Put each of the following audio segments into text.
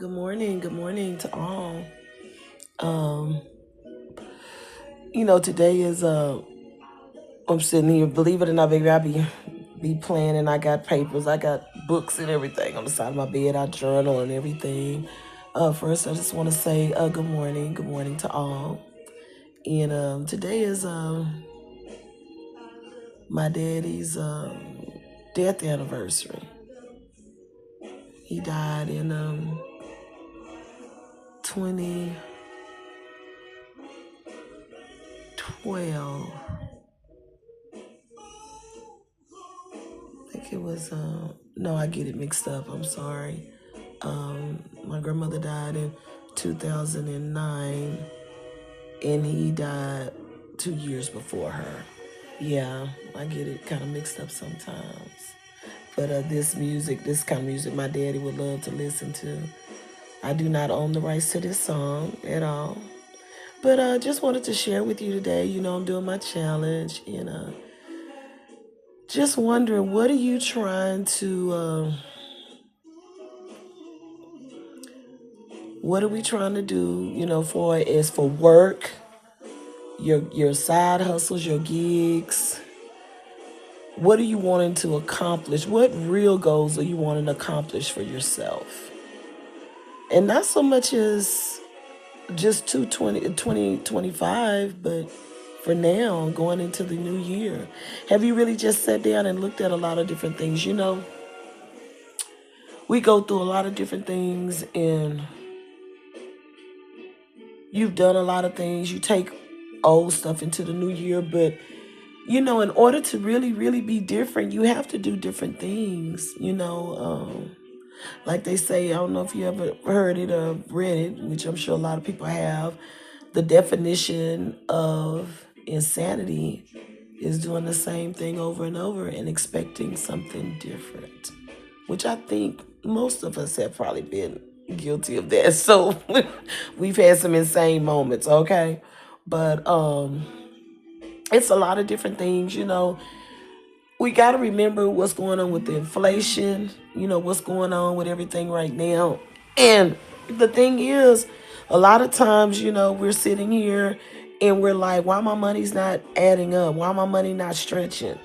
Good morning to all. Um, today is I'm sitting here, believe it or not, baby, I be playing and I got papers, I got books and everything on the side of my bed. I journal and everything. First I just want to say good morning to all. And today is my daddy's death anniversary. He died in 2012. I think it was no, I get it mixed up. I'm sorry. My grandmother died in 2009, and he died 2 years before her. Yeah, I get it kind of mixed up sometimes. But this kind of music, my daddy would love to listen to. I do not own the rights to this song at all. But just wanted to share with you today. I'm doing my challenge, and just wondering, what are you trying to? What are we trying to do? For work, your side hustles, your gigs. What are you wanting to accomplish? What real goals are you wanting to accomplish for yourself? And not so much as just 2025, but for now, going into the new year. Have you really just sat down and looked at a lot of different things? We go through a lot of different things, and you've done a lot of things. You take old stuff into the new year, but in order to really, really be different, you have to do different things. Like they say, I don't know if you ever heard it or read it, which I'm sure a lot of people have. The definition of insanity is doing the same thing over and over and expecting something different, which I think most of us have probably been guilty of that. So we've had some insane moments, okay? But it's a lot of different things. We got to remember what's going on with the inflation, what's going on with everything right now. And the thing is, a lot of times, we're sitting here and we're like, why my money's not adding up? Why my money not stretching?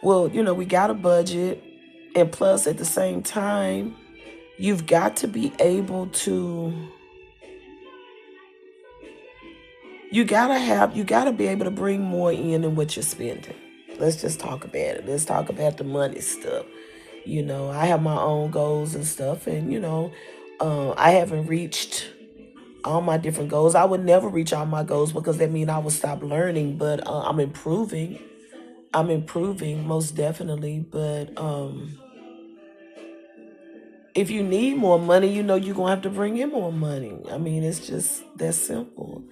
Well, we got a budget. And plus, at the same time, you've got to be able to, you gotta be able to bring more in than what you're spending. Let's just talk about it. Let's talk about the money stuff. I have my own goals and stuff, and I haven't reached all my different goals. I would never reach all my goals because that means I would stop learning. But I'm improving. I'm improving most definitely. But if you need more money, you're gonna have to bring in more money. I mean, it's just that simple.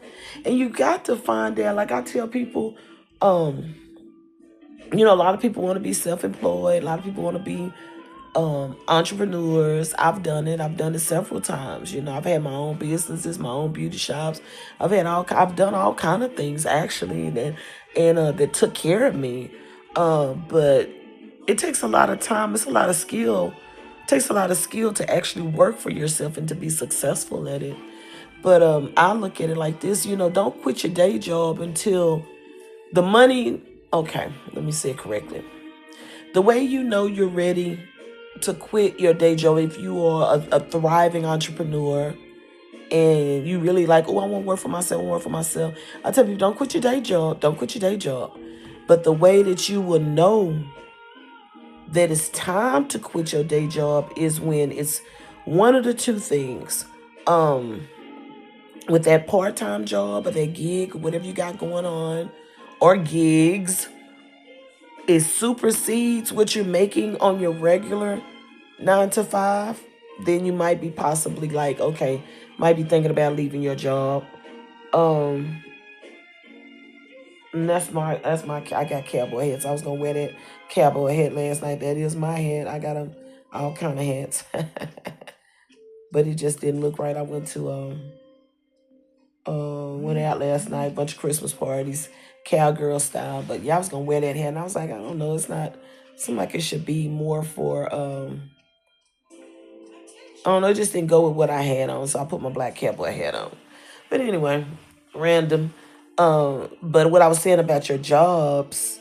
And you got to find out. Like I tell people, um, a lot of people want to be self-employed. A lot of people want to be entrepreneurs. I've done it several times. I've had my own businesses, my own beauty shops. I've done all kind of things actually, that took care of me. But it takes a lot of time. It's a lot of skill. It takes a lot of skill to actually work for yourself and to be successful at it. But I look at it like this. Don't quit your day job until the money. Okay, let me say it correctly. The way you're ready to quit your day job, if you are a thriving entrepreneur and you really like, oh, I want to work for myself, I want to work for myself. I tell people, don't quit your day job. Don't quit your day job. But the way that you will know that it's time to quit your day job is when it's one of the two things. With that part-time job or that gig, or whatever you got going on, or gigs, it supersedes what you're making on your regular 9 to 5, then you might be possibly like, okay, might be thinking about leaving your job. Um, and I got cowboy hats. I was gonna wear that cowboy hat last night. That is my hat. I got all kind of hats, but it just didn't look right. I went out last night, bunch of Christmas parties, cowgirl style. But yeah, I was gonna wear that hat, and I was like, I don't know, it's not. Seems like it should be more for I don't know, it just didn't go with what I had on, so I put my black cowboy hat on. But anyway, random. But what I was saying about your jobs,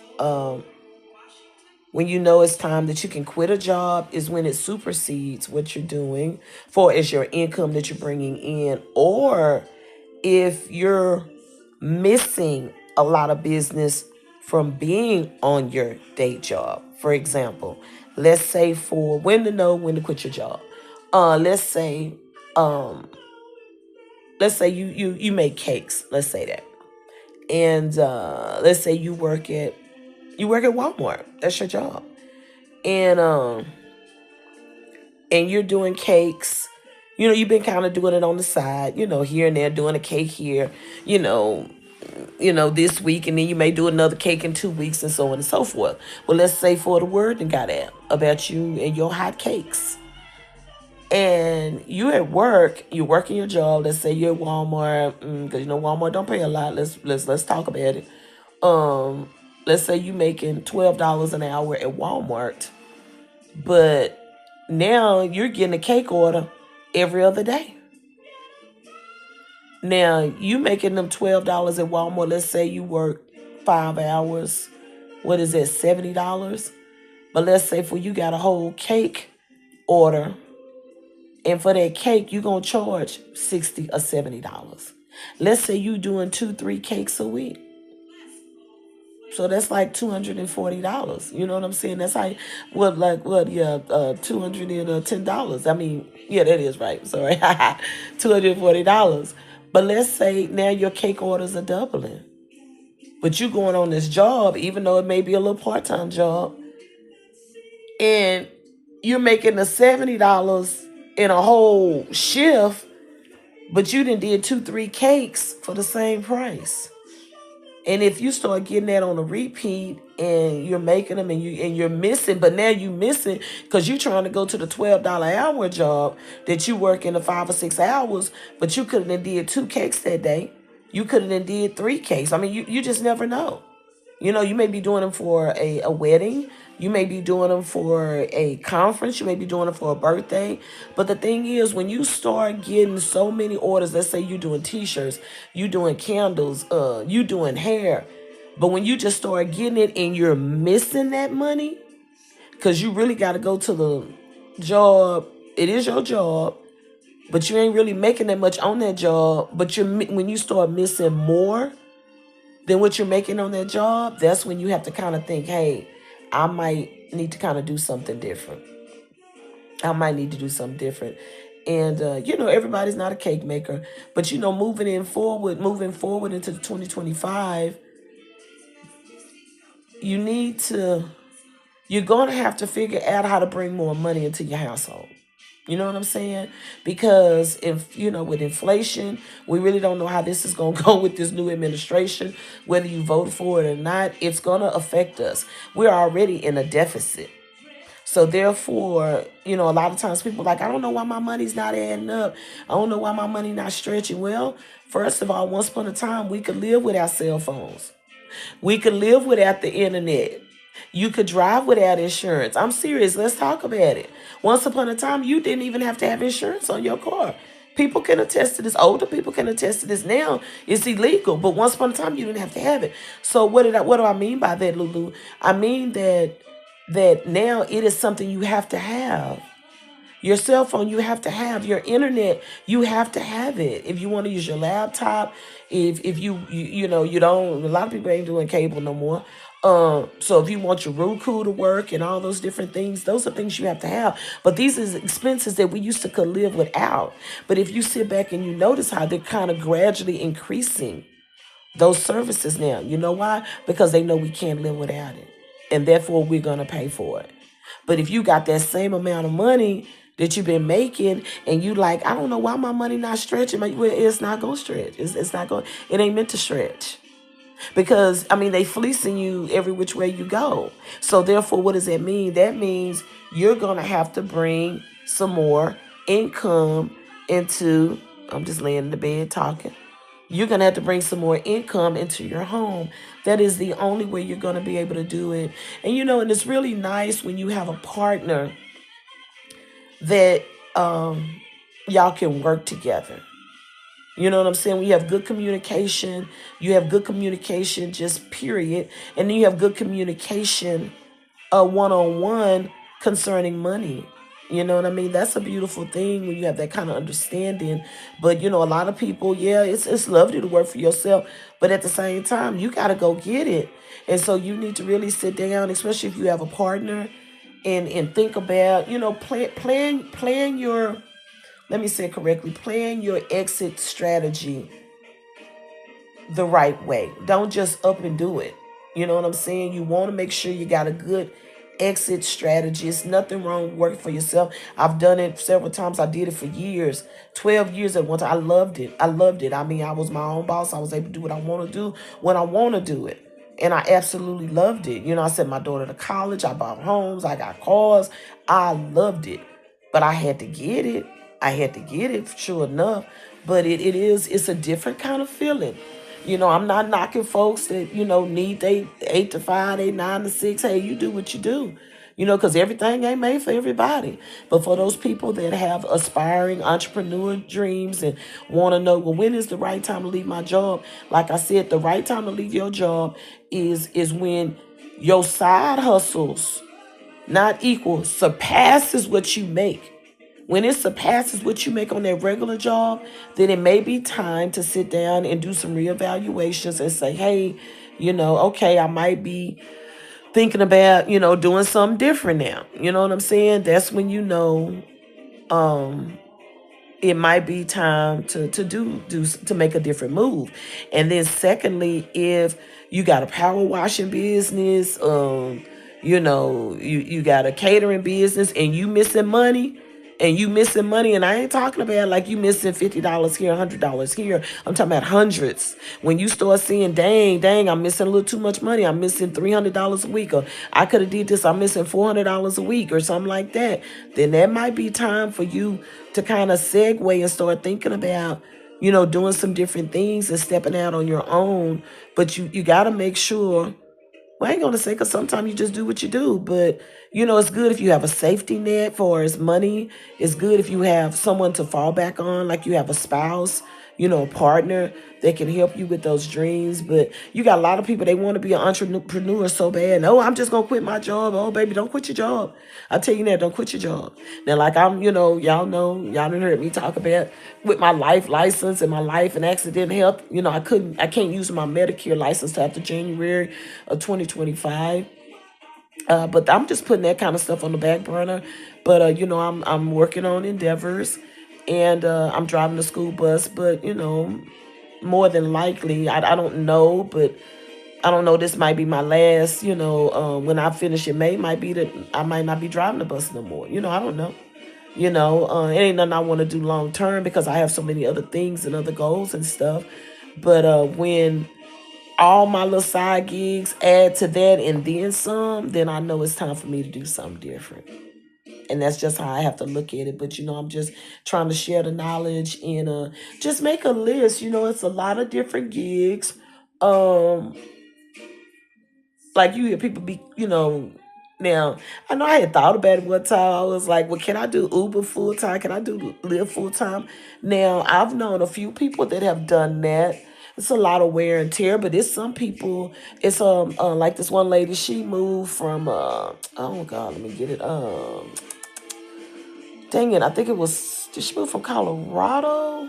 when you know it's time that you can quit a job is when it supersedes what you're doing for as your income that you're bringing in, or if you're missing a lot of business from being on your day job. For example, let's say for when to know when to quit your job. Let's say um you make cakes, let's say that. And let's say you work at Walmart. That's your job. And and you're doing cakes. You know, you've been kind of doing it on the side, you know, here and there, doing a cake here, you know, this week, and then you may do another cake in 2 weeks, and so on and so forth. Well, let's say for the word and got out about you and your hot cakes. And you at work, you're working your job. Let's say you're at Walmart, because you know Walmart don't pay a lot. Let's talk about it. Um, let's say you making $12 an hour at Walmart, but now you're getting a cake order every other day. Now you making them $12 at Walmart. Let's say you work 5 hours. What is that? $70. But let's say for you got a whole cake order, and for that cake you gonna charge $60 or $70. Let's say you doing 2-3 cakes a week. So that's like $240. You know what I'm saying? That's how yeah, $210. I mean, yeah, that is right. Sorry. $240. But let's say now your cake orders are doubling. But you going on this job, even though it may be a little part-time job, and you're making the $70 in a whole shift, but you did 2-3 cakes for the same price. And if you start getting that on a repeat and you're making them and you're missing, but now you missing because you're trying to go to the $12 hour job that you work in the 5 or 6 hours, but you could have did 2 cakes that day. You could have did 3 cakes. I mean, you just never know. You know, you may be doing them for a wedding. You may be doing them for a conference. You may be doing them for a birthday. But the thing is, when you start getting so many orders, let's say you're doing t-shirts, you doing candles, you doing hair. But when you just start getting it and you're missing that money, because you really got to go to the job. It is your job, but you ain't really making that much on that job. But when you start missing more than what you're making on that job, that's when you have to kind of think, hey, I might need to kind of do something different. I might need to do something different. And, everybody's not a cake maker. But, moving forward into 2025, you're going to have to figure out how to bring more money into your household. You know what I'm saying? Because with inflation, we really don't know how this is going to go with this new administration. Whether you vote for it or not, it's going to affect us. We're already in a deficit. So therefore, a lot of times people are like, I don't know why my money's not adding up. I don't know why my money not stretching. Well, first of all, once upon a time, we could live without cell phones. We could live without the internet. You could drive without insurance. I'm serious. Let's talk about it. Once upon a time, you didn't even have to have insurance on your car. People can attest to this. Older people can attest to this. Now it's illegal, but once upon a time, you didn't have to have it. So what do I mean by that, Lulu? I mean that now it is something you have to have. Your cell phone, you have to have. Your internet, you have to have it. If you want to use your laptop, if you don't, a lot of people ain't doing cable no more. So if you want your Roku to work and all those different things, those are things you have to have. But these are expenses that we used to could live without. But if you sit back and you notice how they're kind of gradually increasing those services now. You know why? Because they know we can't live without it. And therefore we're going to pay for it. But if you got that same amount of money that you've been making and you like, I don't know why my money not stretching. Well, it's not going to stretch. It's not going, it ain't meant to stretch. Because, they fleecing you every which way you go. So therefore, what does that mean? That means you're going to have to bring some more income into, I'm just laying in the bed talking. You're going to have to bring some more income into your home. That is the only way you're going to be able to do it. And, and it's really nice when you have a partner that y'all can work together. You know what I'm saying? When you have good communication, you have good communication, just period. And then you have good communication one on one concerning money. You know what I mean? That's a beautiful thing when you have that kind of understanding. But you know, a lot of people, yeah, it's lovely to work for yourself, but at the same time, you gotta go get it. And so you need to really sit down, especially if you have a partner, and think about, you know, plan your, let me say it correctly, plan your exit strategy the right way. Don't just up and do it. You know what I'm saying? You want to make sure you got a good exit strategy. It's nothing wrong with working for yourself. I've done it several times. I did it for years, 12 years at one time. I loved it. I loved it. I mean, I was my own boss. I was able to do what I want to do when I want to do it. And I absolutely loved it. You know, I sent my daughter to college. I bought homes. I got cars. I loved it. But I had to get it. I had to get it, sure enough. But it's a different kind of feeling. You know, I'm not knocking folks that, you know, need they 8 to 5, they 9 to 6. Hey, you do what you do. You know, because everything ain't made for everybody. But for those people that have aspiring entrepreneur dreams and want to know, well, when is the right time to leave my job? Like I said, the right time to leave your job is when your side hustles, not equal, surpasses what you make. When it surpasses what you make on that regular job, then it may be time to sit down and do some reevaluations and say, hey, you know, okay, I might be thinking about, you know, doing something different now. You know what I'm saying? That's when you know it might be time to make a different move. And then secondly, if you got a power washing business, you know, you got a catering business and you missing money, and I ain't talking about like you missing $50 here, $100 here. I'm talking about hundreds. When you start seeing, dang, I'm missing a little too much money. I'm missing $300 a week, or I could have did this. I'm missing $400 a week, or something like that. Then that might be time for you to kind of segue and start thinking about, you know, doing some different things and stepping out on your own. But you got to make sure, well, I ain't gonna say, because sometimes you just do what you do, but you know, it's good if you have a safety net for as money. It's good if you have someone to fall back on, like you have a spouse, you know, a partner that can help you with those dreams. But you got a lot of people, they want to be an entrepreneur so bad. No, I'm just gonna quit my job. Oh, baby, don't quit your job. I tell you that, don't quit your job. Now, like you know, y'all done heard me talk about with my life license and my life and accident health. You know, I can't use my Medicare license till after January of 2025. But I'm just putting that kind of stuff on the back burner. But you know, I'm working on endeavors, and I'm driving the school bus. But you know, more than likely, I don't know, but I don't know. This might be my last. You know, when I finish in May, might be that I might not be driving the bus no more. You know, I don't know. You know, it ain't nothing I want to do long term because I have so many other things and other goals and stuff. But when all my little side gigs add to that and then some, then I know it's time for me to do something different. And that's just how I have to look at it. But you know, I'm just trying to share the knowledge and just make a list. You know, it's a lot of different gigs. Um, like you hear people be, you know, now I know I had thought about it one time. I was like, well, can I do Uber full time? Can I do Lyft full time? Now I've known a few people that have done that. It's a lot of wear and tear, but it's some people. It's like this one lady. She moved from oh god, let me get it. Dang it, I think it was. Did she move from Colorado?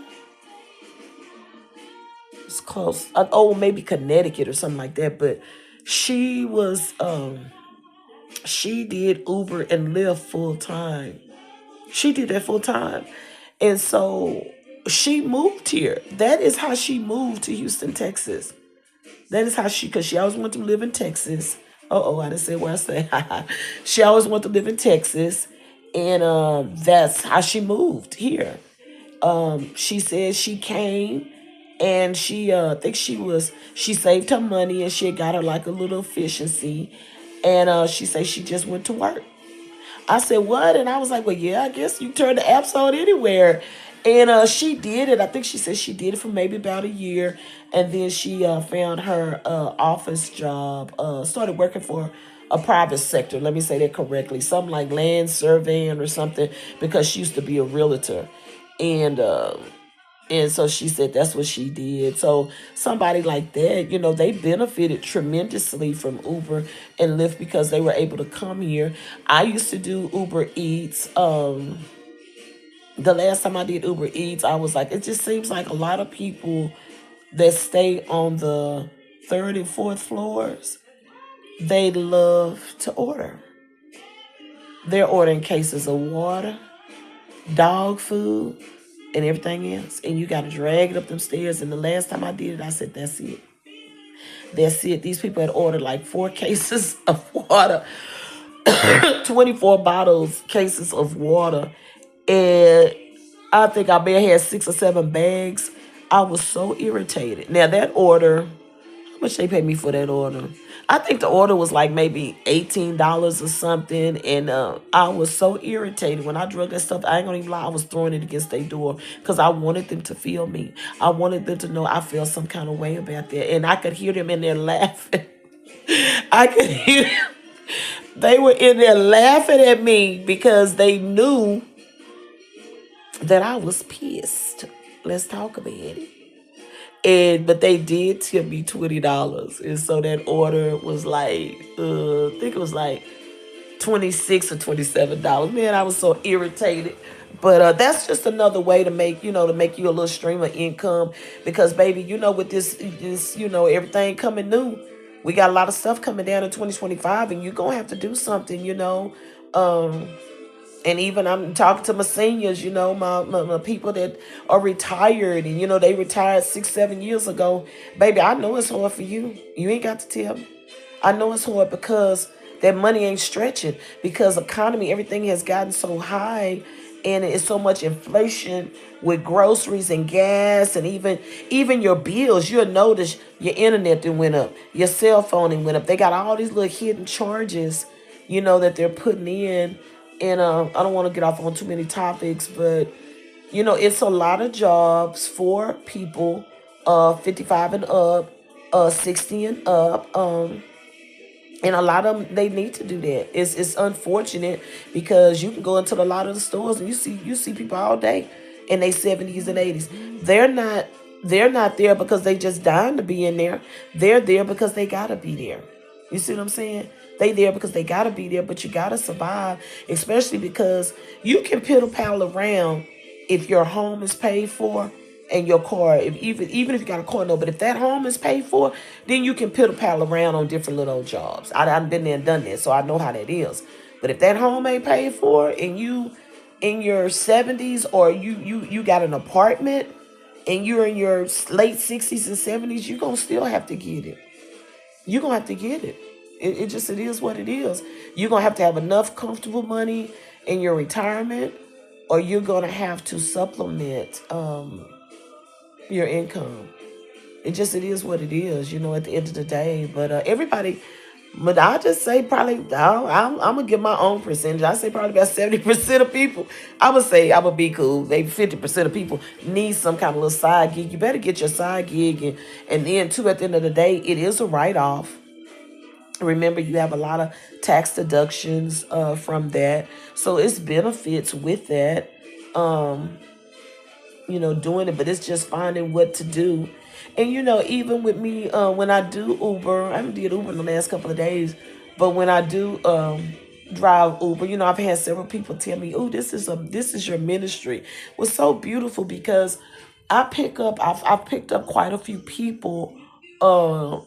It's close. Oh, maybe Connecticut or something like that. But she was she did Uber and Lyft full time. She did that full time. And so she moved here. That is how she moved to Houston, Texas. That is how because she always wanted to live in Texas. Oh, I didn't say what I say. She always wanted to live in Texas. And that's how she moved here. She said she came and she I think she saved her money and she had got her like a little efficiency. And she said she just went to work. I said, what? And I was like, well, yeah, I guess you turn the apps on anywhere. And she did it. I think she said she did it for maybe about a year. And then she found her office job, started working for a private sector. Let me say that correctly. Something like land surveying or something, because she used to be a realtor, and so she said that's what she did. So somebody like that, they benefited tremendously from Uber and Lyft because they were able to come here. I used to do Uber Eats. The last time I did Uber Eats, I was like, it just seems like a lot of people that stay on the third and fourth floors, they love to order. They're ordering cases of water, dog food, and everything else. And you got to drag it up them stairs. And the last time I did it, I said, that's it. That's it. These people had ordered like 4 cases of water, 24 bottles, cases of water. And I think I may have had 6 or 7 bags. I was so irritated. Now, that order, how much they paid me for that order? I think the order was like maybe $18 or something. And I was so irritated when I drug that stuff. I ain't gonna even lie, I was throwing it against their door because I wanted them to feel me. I wanted them to know I felt some kind of way about that. And I could hear them in there laughing. I could hear them. They were in there laughing at me because they knew that I was pissed. Let's talk about it. But they did tip me $20, and so that order was like, I think it was like $26 or $27. Man, I was so irritated. But that's just another way to make you a little stream of income, because baby, with this everything coming new, we got a lot of stuff coming down in 2025, and you're gonna have to do something. And even I'm talking to my seniors, my people that are retired, and they retired 6-7 years ago. Baby, I know it's hard for you. You ain't got to tell me. I know it's hard because that money ain't stretching, because economy, everything has gotten so high, and it's so much inflation with groceries and gas, and even your bills. You'll notice your internet that went up, your cell phone that went up. They got all these little hidden charges, that they're putting in. And I don't want to get off on too many topics, but it's a lot of jobs for people 55 and up, 60 and up. And a lot of them, they need to do that. It's unfortunate because you can go into a lot of the stores and you see people all day in their 70s and 80s. They're not there because they just dying to be in there. They're there because they gotta be there. You see what I'm saying? They there because they gotta be there, but you gotta survive, especially because you can piddle pal around if your home is paid for and your car, even if you got a car, no, but if that home is paid for, then you can piddle pal around on different little jobs. I've been there and done that, so I know how that is. But if that home ain't paid for and you in your 70s, or you got an apartment and you're in your late 60s and 70s, you're gonna still have to get it. You're gonna have to get it. It is what it is. You're gonna have to have enough comfortable money in your retirement, or you're gonna have to supplement your income. It is what it is, at the end of the day. But everybody, but I just say probably, I'm gonna give my own percentage. I say probably about 70% of people. I would say I would be cool. Maybe 50% of people need some kind of little side gig. You better get your side gig, and then too, at the end of the day, it is a write off. Remember, you have a lot of tax deductions from that, so it's benefits with that. Um, doing it, but it's just finding what to do. And even with me, when I do Uber, I haven't did Uber in the last couple of days, but when I do drive Uber, I've had several people tell me, "Oh, this is your ministry." It was so beautiful because I've picked up quite a few people uh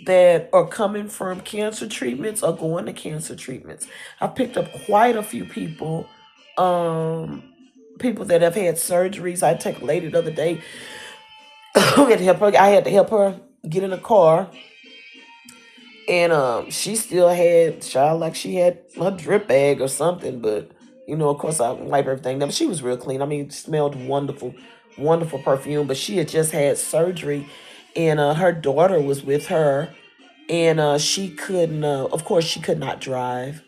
that are coming from cancer treatments or going to cancer treatments. I picked up quite a few um, people that have had surgeries. I took a lady the other day. I had to help her get in a car, and she still had child, like she had a drip bag or something. But of course, I wipe everything down. But she was real clean. I mean, it smelled wonderful, wonderful perfume. But she had just had surgery, and her daughter was with her, and she couldn't. Of course, she could not drive,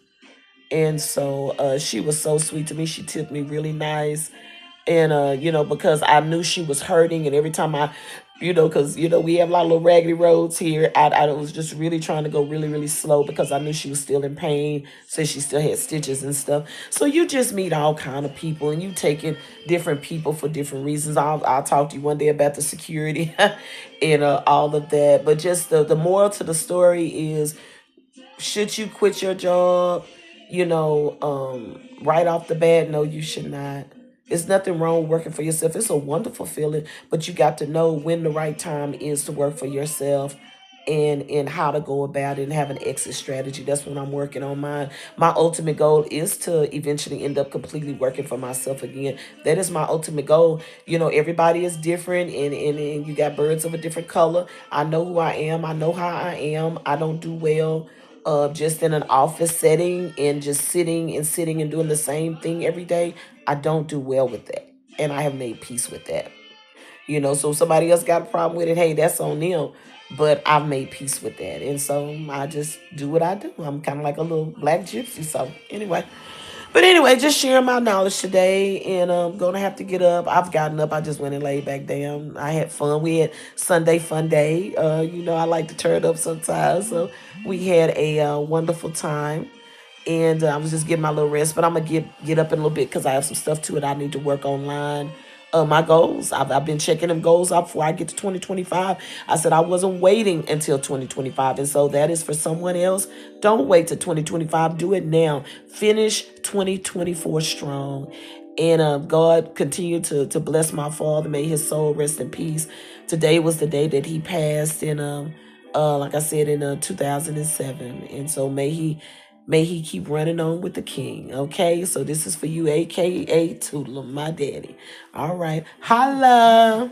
and so she was so sweet to me. She tipped me really nice, and because I knew she was hurting, and every time Because we have a lot of little raggedy roads here. I was just really trying to go really, really slow because I knew she was still in pain, since she still had stitches and stuff. So you just meet all kind of people, and you taking different people for different reasons. I'll talk to you one day about the security and all of that. But just the moral to the story is, should you quit your job, right off the bat? No, you should not. There's nothing wrong working for yourself. It's a wonderful feeling, but you got to know when the right time is to work for yourself, and how to go about it and have an exit strategy. That's what I'm working on. My ultimate goal is to eventually end up completely working for myself again. That is my ultimate goal. Everybody is different, and you got birds of a different color. I know who I am. I know how I am. I don't do well just in an office setting and just sitting and doing the same thing every day. I don't do well with that. And I have made peace with that. So if somebody else got a problem with it, hey, that's on them. But I've made peace with that. And so I just do what I do. I'm kind of like a little black gypsy. So anyway, just sharing my knowledge today, and I'm gonna have to get up. I've gotten up. I just went and laid back down. I had fun. We had Sunday fun day. I like to turn up sometimes. So we had a wonderful time, and I was just getting my little rest. But I'm gonna get up in a little bit because I have some stuff too that I need to work online. My goals. I've been checking them goals out before I get to 2025. I said I wasn't waiting until 2025. And so that is for someone else. Don't wait till 2025. Do it now. Finish 2024 strong. And God continue to bless my father. May his soul rest in peace. Today was the day that he passed. And like I said, in 2007. And so may he keep running on with the king. Okay, so this is for you, aka Toodlum, my daddy. All right, holla.